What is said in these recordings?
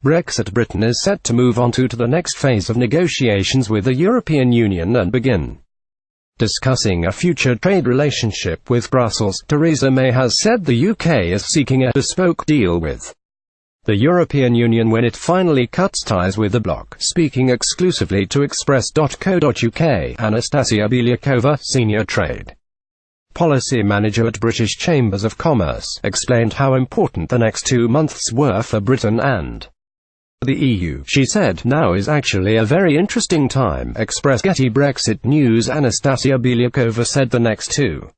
Brexit Britain is set to move on to the next phase of negotiations with the European Union and begin discussing a future trade relationship with Brussels. Theresa May has said the UK is seeking a bespoke deal with the European Union when it finally cuts ties with the bloc. Speaking exclusively to Express.co.uk, Anastassia Beliakova, senior trade policy manager at British Chambers of Commerce, explained how important the next 2 months were for Britain and the EU. She said, "Now is actually a very interesting time." Express Getty Brexit News. Anastassia Beliakova said the next 2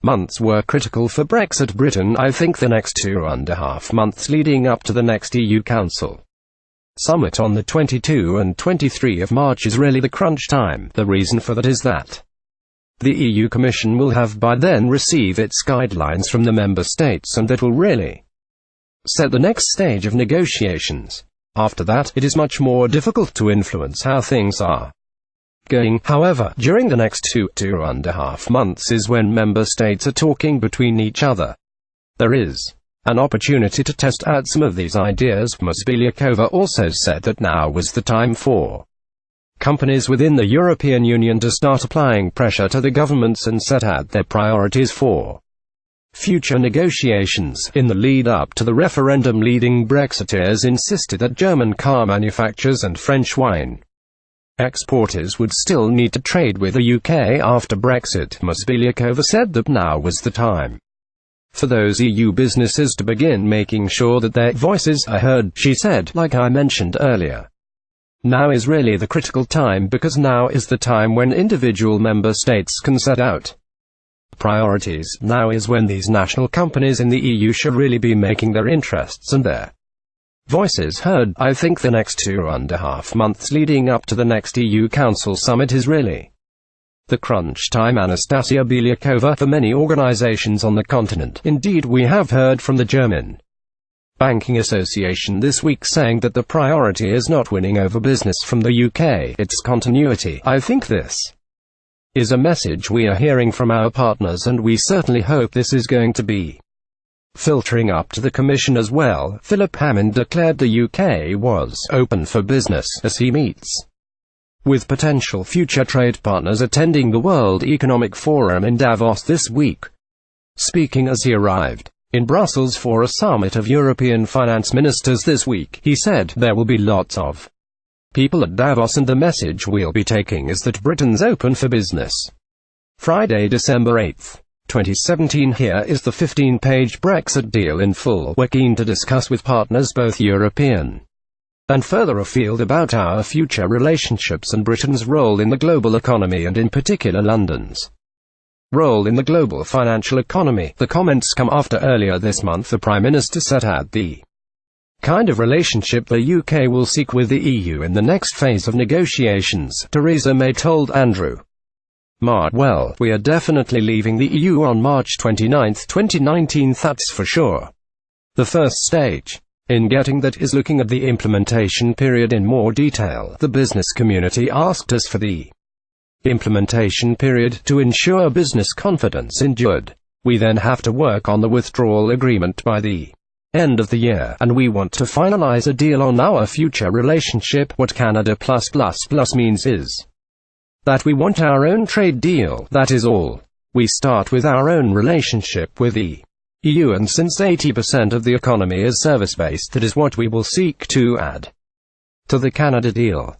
months were critical for Brexit Britain. "I think the next 2.5 months leading up to the next EU Council summit on the 22 and 23 of March is really the crunch time. The reason for that is that the EU Commission will have by then received its guidelines from the member states, and that will really set the next stage of negotiations. After that, it is much more difficult to influence how things are going. However, during the next 2.5 months is when member states are talking between each other. There is an opportunity to test out some of these ideas." Ms. Beliakova also said that now was the time for companies within the European Union to start applying pressure to the governments and set out their priorities for future negotiations. In the lead-up to the referendum, leading Brexiteers insisted that German car manufacturers and French wine exporters would still need to trade with the UK after Brexit. Ms. Beliakova said that now was the time for those EU businesses to begin making sure that their voices are heard. She said, "Like I mentioned earlier, now is really the critical time, because now is the time when individual member states can set out priorities. Now is when these national companies in the EU should really be making their interests and their voices heard. I think the next 2.5 months leading up to the next EU Council summit is really the crunch time." Anastassia Beliakova. For many organizations on the continent, indeed, we have heard from the German Banking Association this week saying that the priority is not winning over business from the UK, it's continuity. "I think this is a message we are hearing from our partners, and we certainly hope this is going to be filtering up to the Commission as well." Philip Hammond declared the UK was open for business as he meets with potential future trade partners attending the World Economic Forum in Davos this week. Speaking as he arrived in Brussels for a summit of European finance ministers this week, he said, "There will be lots of people at Davos, and the message we'll be taking is that Britain's open for business." Friday, December 8, 2017. Here is the 15-page Brexit deal in full. "We're keen to discuss with partners both European and further afield about our future relationships and Britain's role in the global economy, and in particular London's role in the global financial economy." The comments come after earlier this month the Prime Minister set out the kind of relationship the UK will seek with the EU in the next phase of negotiations. Theresa May told Andrew Marr, "Well, we are definitely leaving the EU on March 29, 2019, that's for sure. The first stage in getting that is looking at the implementation period in more detail. The business community asked us for the implementation period to ensure business confidence endured. We then have to work on the withdrawal agreement by the end of the year, and we want to finalize a deal on our future relationship. What Canada +++ means is that we want our own trade deal, that is all. We start with our own relationship with the EU, and since 80% of the economy is service-based, that is what we will seek to add to the Canada deal."